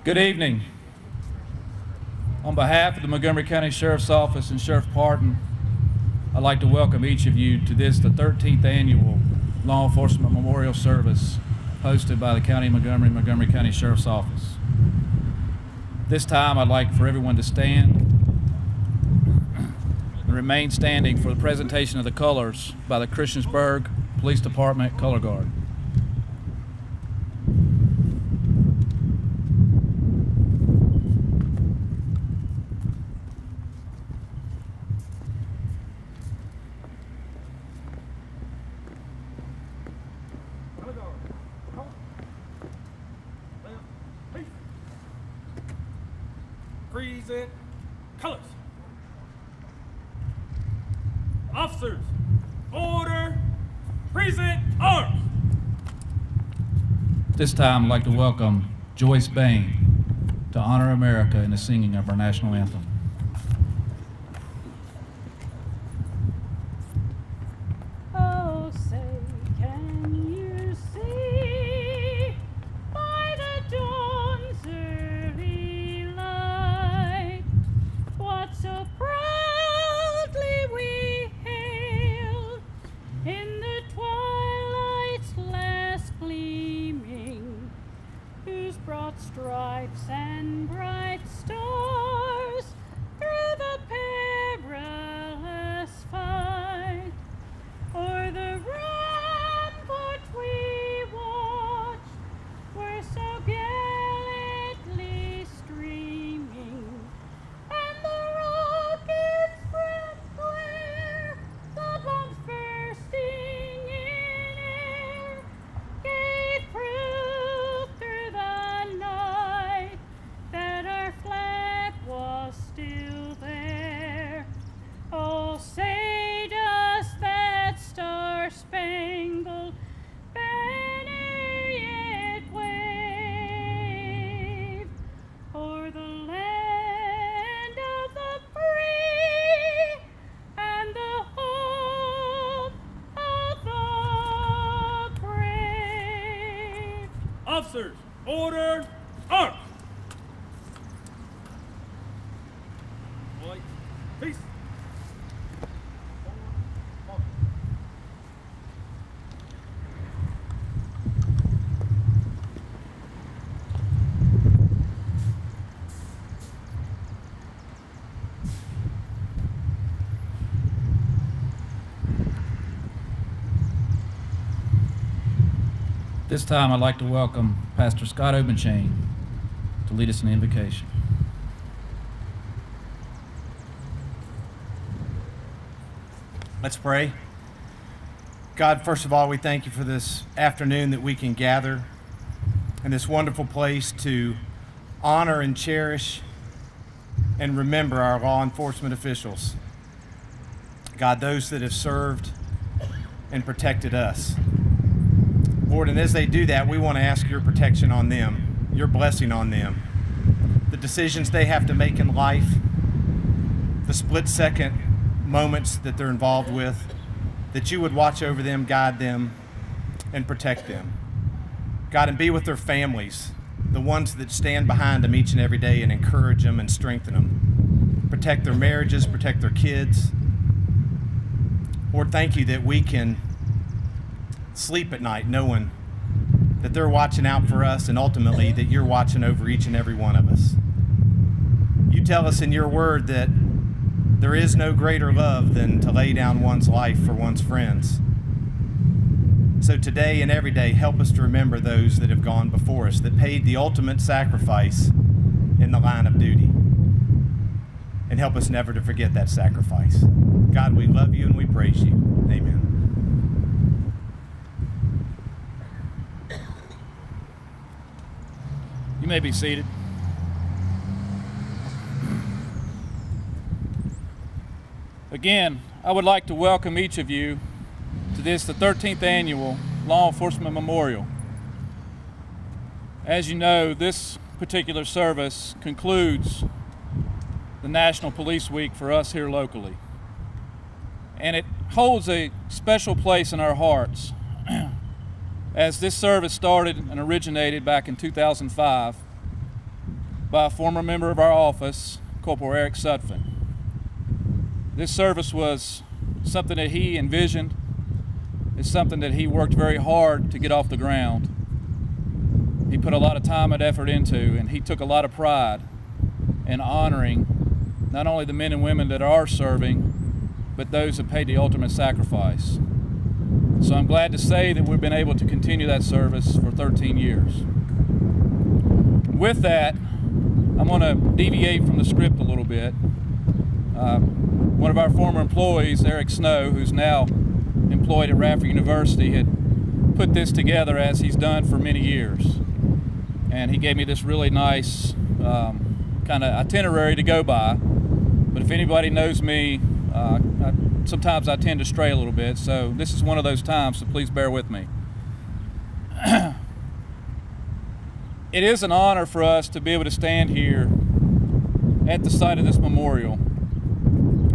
Good evening. On behalf of the Montgomery County Sheriff's Office and Sheriff Parton, I'd like to welcome each of you to this, the 13th annual Law Enforcement Memorial Service hosted by the County of Montgomery County Sheriff's Office. This time, I'd like for everyone to stand and remain standing for the presentation of the colors by the Christiansburg Police Department Color Guard. Present colors. Officers, order, present arms. This time, I'd like to welcome Joyce Bain to honor America in the singing of our national anthem. Oh, say, can you see by the dawn's early light what so proudly we hailed in the twilight's last gleaming, whose broad stripes and bright stars through the perilous fight o'er the rampart we watched were so gallantly streaming, and the rockets' red glare, the bombs bursting in air, gave proof through the night that our flag was still there. Oh, say does that star-spangled banner yet wave o'er the land of the free and the hope of the brave? Officers, order, arms. White, peace. This time, I'd like to welcome Pastor Scott Obenchain to lead us in the invocation. Let's pray. God, first of all, we thank you for this afternoon that we can gather in this wonderful place to honor and cherish and remember our law enforcement officials. God, those that have served and protected us. Lord, and as they do that, we want to ask your protection on them, your blessing on them. The decisions they have to make in life, the split-second moments that they're involved with, that you would watch over them, guide them, and protect them. God, and be with their families, the ones that stand behind them each and every day and encourage them and strengthen them. Protect their marriages, protect their kids. Lord, thank you that we can sleep at night knowing that they're watching out for us and ultimately that you're watching over each and every one of us. You tell us in your word that there is no greater love than to lay down one's life for one's friends. So today and every day, help us to remember those that have gone before us, that paid the ultimate sacrifice in the line of duty. And help us never to forget that sacrifice. God, we love you and we praise you. Amen. You may be seated. Again, I would like to welcome each of you to this, the 13th annual Law Enforcement Memorial. As you know, this particular service concludes the National Police Week for us here locally. And it holds a special place in our hearts as this service started and originated back in 2005 by a former member of our office, Corporal Eric Sutphin. This service was something that he envisioned. It's something that he worked very hard to get off the ground. He put a lot of time and effort into, and he took a lot of pride in honoring not only the men and women that are serving, but those that paid the ultimate sacrifice. So I'm glad to say that we've been able to continue that service for 13 years. With that, I'm going to deviate from the script a little bit. One of our former employees, Eric Snow, who's now employed at Radford University, had put this together as he's done for many years. And he gave me this really nice kind of itinerary to go by. But if anybody knows me, sometimes I tend to stray a little bit, so this is one of those times, so please bear with me. It is an honor for us to be able to stand here at the site of this memorial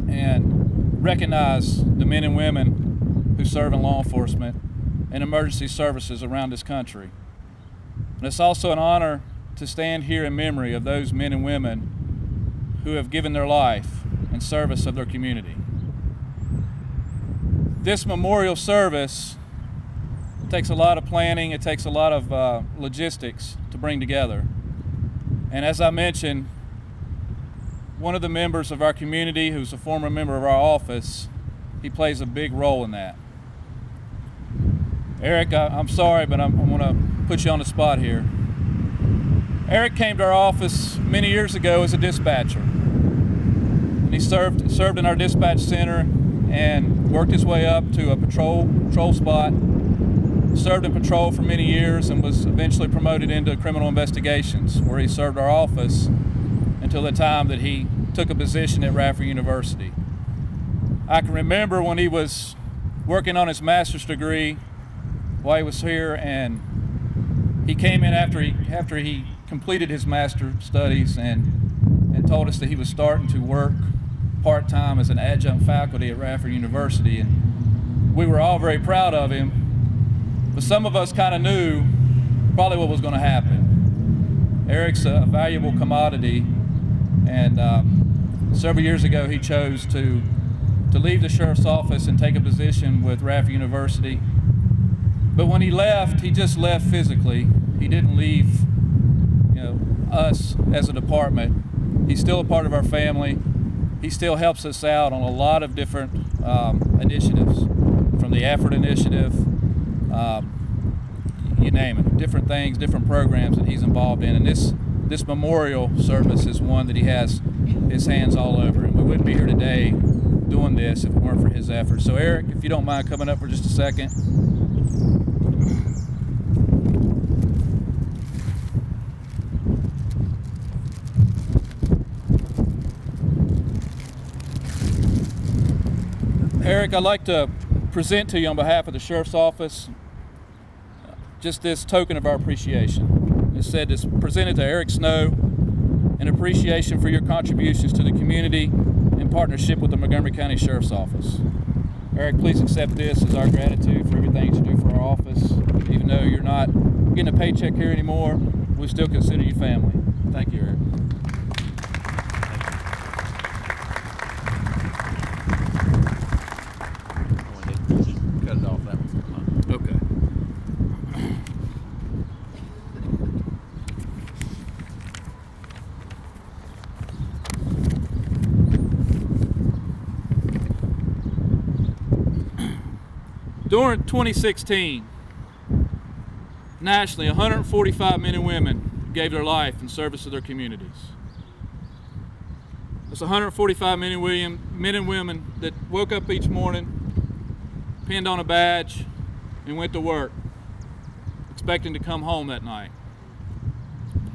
and recognize the men and women who serve in law enforcement and emergency services around this country. And it's also an honor to stand here in memory of those men and women who have given their life in service of their community. This memorial service takes a lot of planning, it takes a lot of logistics to bring together. And as I mentioned, one of the members of our community who's a former member of our office, he plays a big role in that. Eric, I'm sorry, but I'm going to put you on the spot here. Eric came to our office many years ago as a dispatcher. And he served in our dispatch center and worked his way up to a patrol spot, served in patrol for many years, and was eventually promoted into criminal investigations, where he served our office until the time that he took a position at Radford University. I can remember when he was working on his master's degree while he was here, and he came in after he completed his master's studies and told us that he was starting to work part-time as an adjunct faculty at Radford University, and we were all very proud of him, but some of us kind of knew probably what was going to happen. Eric's a valuable commodity, and several years ago he chose to leave the sheriff's office and take a position with Radford University. But when he left, he just left physically. He didn't leave, us as a department. He's still a part of our family. He still helps us out on a lot of different initiatives, from the Effort Initiative, you name it, different things, different programs that he's involved in. And this memorial service is one that he has his hands all over. And we wouldn't be here today doing this if it weren't for his efforts. So Eric, if you don't mind coming up for just a second. Eric, I'd like to present to you on behalf of the Sheriff's Office just this token of our appreciation. It said it's presented to Eric Snow, in appreciation for your contributions to the community in partnership with the Montgomery County Sheriff's Office. Eric, please accept this as our gratitude for everything you do for our office. Even though you're not getting a paycheck here anymore, we still consider you family. Thank you, Eric. Cut it off that one. Okay. During 2016, nationally, 145 men and women gave their life in service to their communities. That's 145 men and women that woke up each morning, pinned on a badge, and went to work, expecting to come home that night.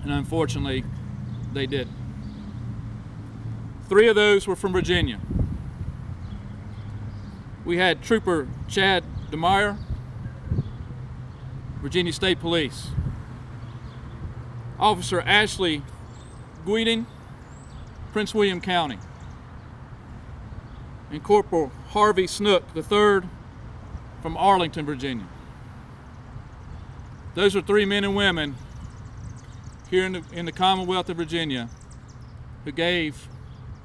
And unfortunately, they didn't. 3 of those were from Virginia. We had Trooper Chad DeMeyer, Virginia State Police. Officer Ashley Guiding, Prince William County. And Corporal Harvey Snook III from Arlington, Virginia. Those are 3 men and women here in the Commonwealth of Virginia who gave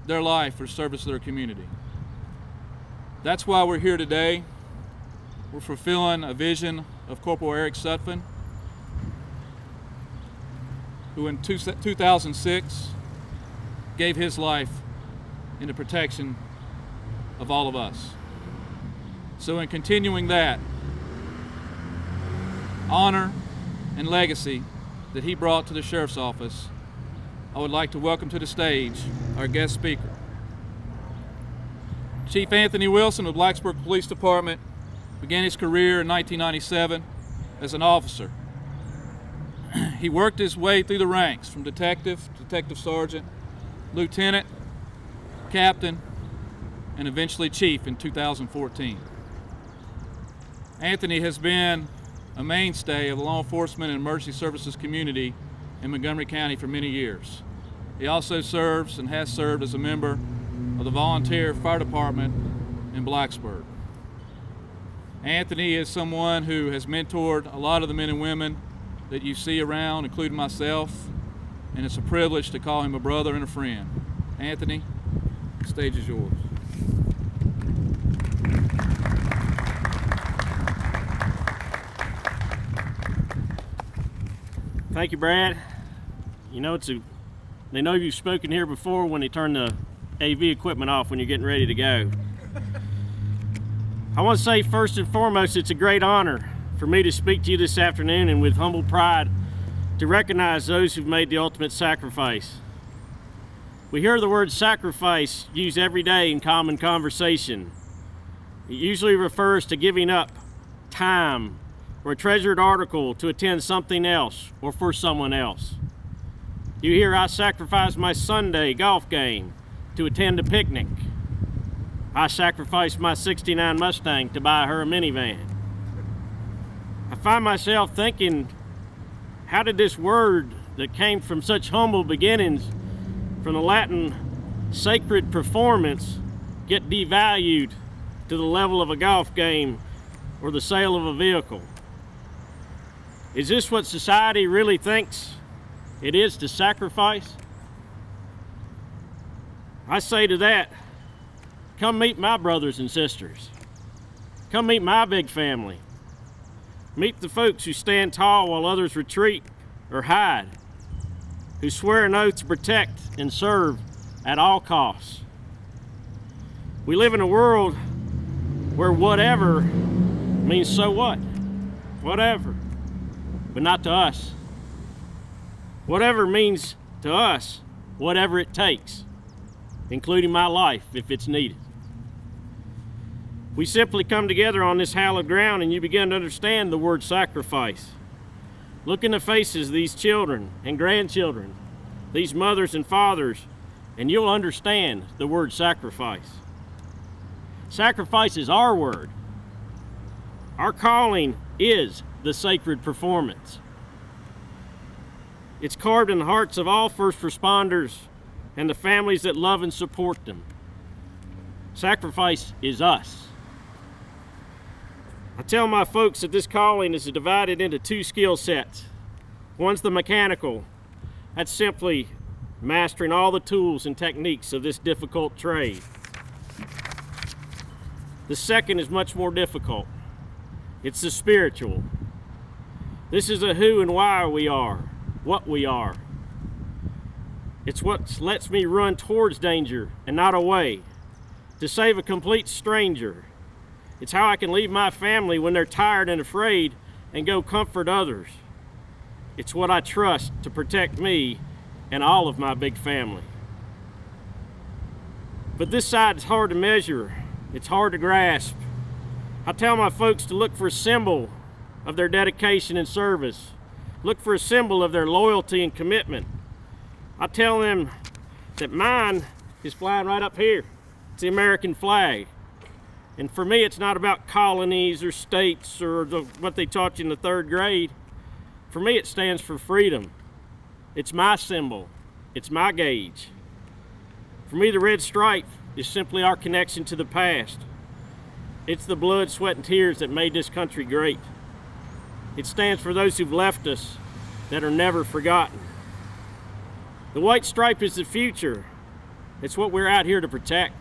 their life for service to their community. That's why we're here today. We're fulfilling a vision of Corporal Eric Sutphin, who in 2006 gave his life in the protection of all of us. So in continuing that honor and legacy that he brought to the Sheriff's Office, I would like to welcome to the stage our guest speaker. Chief Anthony Wilson of Blacksburg Police Department began his career in 1997 as an officer. He worked his way through the ranks from detective, detective sergeant, lieutenant, captain, and eventually chief in 2014. Anthony has been a mainstay of the law enforcement and emergency services community in Montgomery County for many years. He also serves and has served as a member of the volunteer fire department in Blacksburg. Anthony is someone who has mentored a lot of the men and women that you see around, including myself, and it's a privilege to call him a brother and a friend. Anthony, the stage is yours. Thank you, Brad. You know, they know you've spoken here before when they turn the AV equipment off when you're getting ready to go. I want to say first and foremost, it's a great honor for me to speak to you this afternoon, and with humble pride to recognize those who've made the ultimate sacrifice. We hear the word sacrifice used every day in common conversation. It usually refers to giving up time or a treasured article to attend something else or for someone else. You hear, I sacrificed my Sunday golf game to attend a picnic. I sacrificed my '69 Mustang to buy her a minivan. I find myself thinking, how did this word that came from such humble beginnings, from the Latin sacred performance, get devalued to the level of a golf game or the sale of a vehicle? Is this what society really thinks it is to sacrifice? I say to that, come meet my brothers and sisters. Come meet my big family. Meet the folks who stand tall while others retreat or hide, who swear an oath to protect and serve at all costs. We live in a world where whatever means so what? Whatever. But not to us. Whatever means to us, whatever it takes, including my life if it's needed. We simply come together on this hallowed ground and you begin to understand the word sacrifice. Look in the faces of these children and grandchildren, these mothers and fathers, and you'll understand the word sacrifice. Sacrifice is our word. Our calling is the sacred performance. It's carved in the hearts of all first responders and the families that love and support them. Sacrifice is us. I tell my folks that this calling is divided into two skill sets. One's the mechanical. That's simply mastering all the tools and techniques of this difficult trade. The second is much more difficult. It's the spiritual. This is a who and why we are, what we are. It's what lets me run towards danger and not away, to save a complete stranger. It's how I can leave my family when they're tired and afraid and go comfort others. It's what I trust to protect me and all of my big family. But this side is hard to measure. It's hard to grasp. I tell my folks to look for a symbol of their dedication and service. Look for a symbol of their loyalty and commitment. I tell them that mine is flying right up here. It's the American flag. And for me, it's not about colonies or states or what they taught you in the third grade. For me, it stands for freedom. It's my symbol. It's my gauge. For me, the red stripe is simply our connection to the past. It's the blood, sweat, and tears that made this country great. It stands for those who've left us that are never forgotten. The white stripe is the future. It's what we're out here to protect.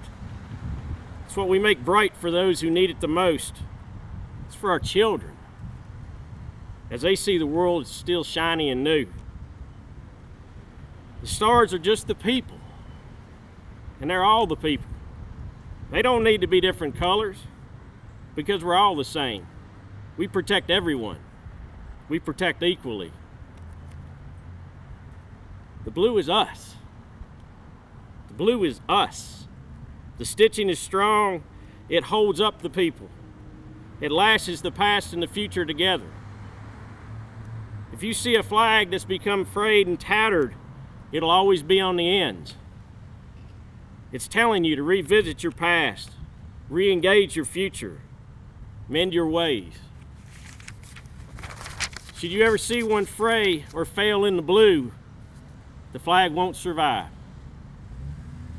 It's what we make bright for those who need it the most. It's for our children, as they see the world is still shiny and new. The stars are just the people, and they're all the people. They don't need to be different colors, because we're all the same. We protect everyone. We protect equally. The blue is us. The blue is us. The stitching is strong. It holds up the people. It lashes the past and the future together. If you see a flag that's become frayed and tattered, it'll always be on the ends. It's telling you to revisit your past, re-engage your future, mend your ways. Should you ever see one fray or fail in the blue, the flag won't survive.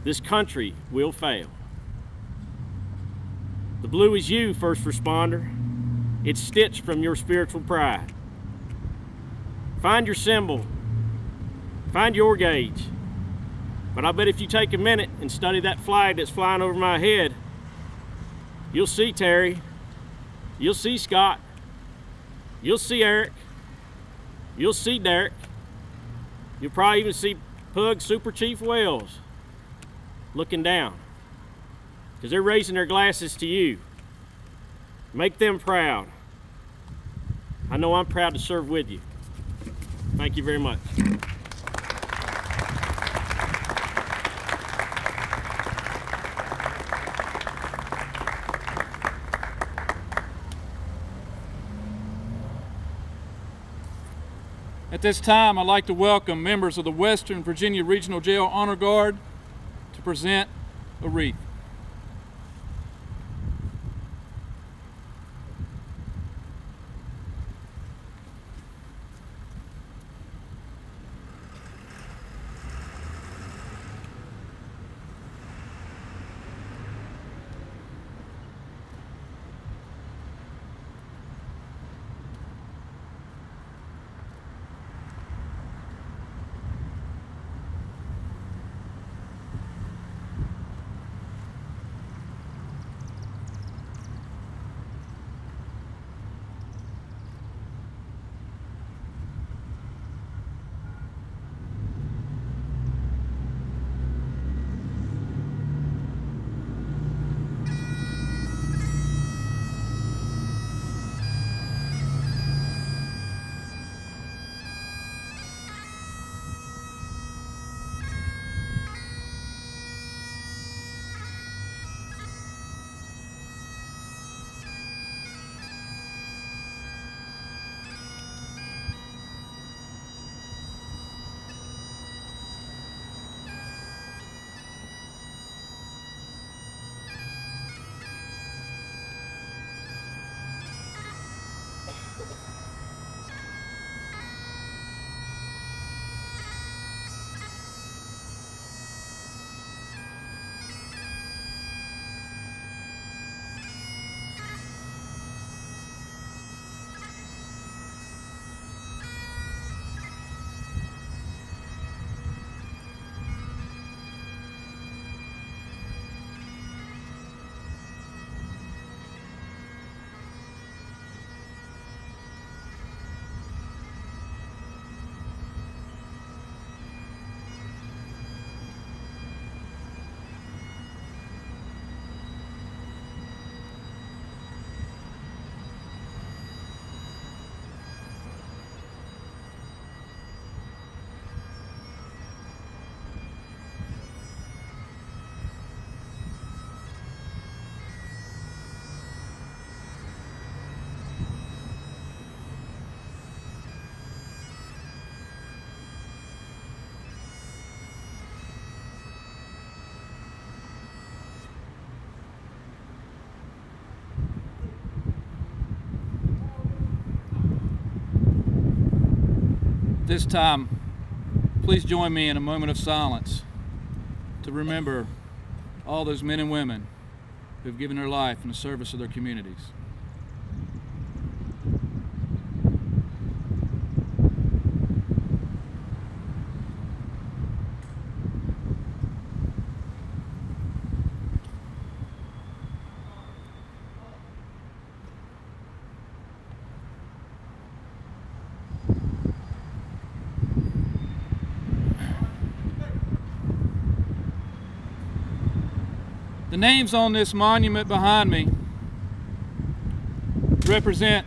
This country will fail. The blue is you, first responder. It's stitched from your spiritual pride. Find your symbol. Find your gauge. But I bet if you take a minute and study that flag that's flying over my head, you'll see Terry, you'll see Scott, you'll see Eric, you'll see Derek, you'll probably even see Pug Super Chief Wells looking down, because they're raising their glasses to you. Make them proud. I know I'm proud to serve with you. Thank you very much. At this time, I'd like to welcome members of the Western Virginia Regional Jail Honor Guard to present a wreath. This time, please join me in a moment of silence to remember all those men and women who've given their life in the service of their communities. The names on this monument behind me represent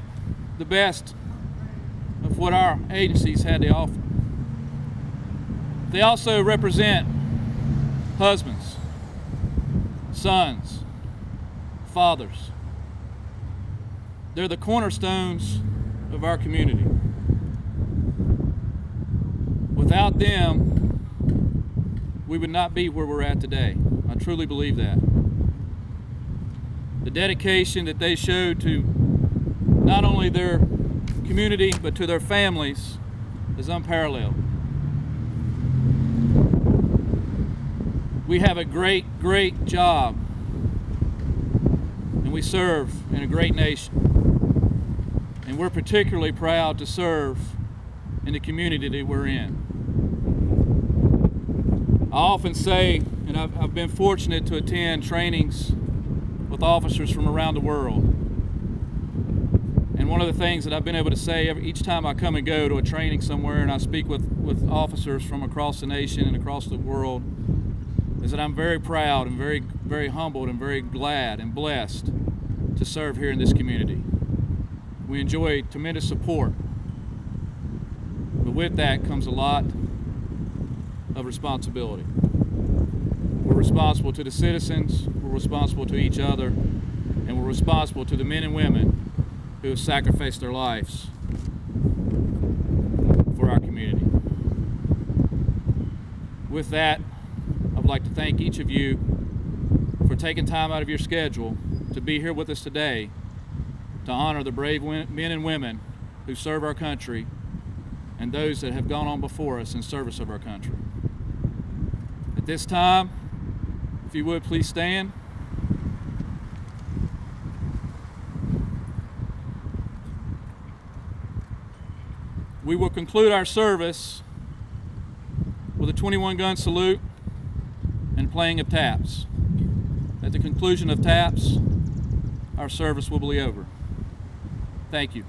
the best of what our agencies had to offer. They also represent husbands, sons, fathers. They're the cornerstones of our community. Without them, we would not be where we're at today. I truly believe that. The dedication that they showed to not only their community, but to their families is unparalleled. We have a great, great job, and we serve in a great nation. And we're particularly proud to serve in the community that we're in. I often say, and I've been fortunate to attend trainings with officers from around the world. And one of the things that I've been able to say each time I come and go to a training somewhere and I speak with officers from across the nation and across the world is that I'm very proud and very, very humbled and very glad and blessed to serve here in this community. We enjoy tremendous support, but with that comes a lot of responsibility. We're responsible to the citizens, we're responsible to each other, and we're responsible to the men and women who have sacrificed their lives for our community. With that, I'd like to thank each of you for taking time out of your schedule to be here with us today to honor the brave men and women who serve our country and those that have gone on before us in service of our country. At this time, if you would please stand. We will conclude our service with a 21-gun salute and playing of taps. At the conclusion of taps, our service will be over. Thank you.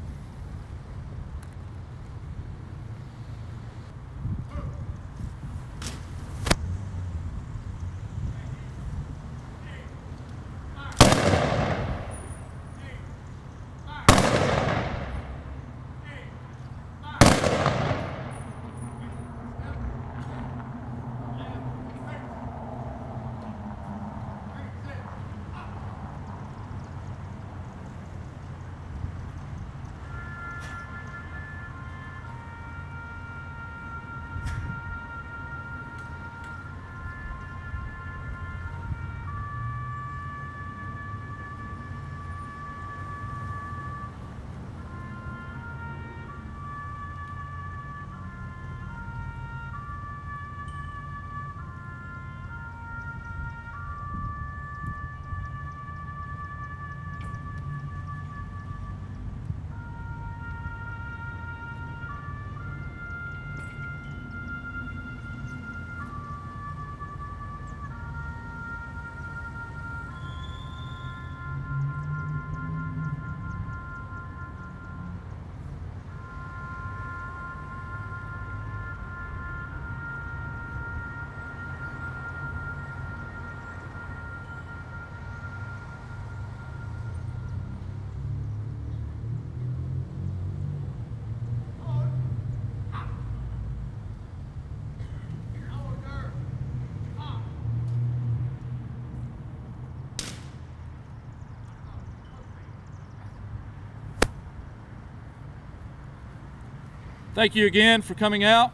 Thank you again for coming out.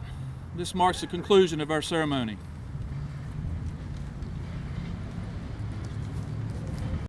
This marks the conclusion of our ceremony.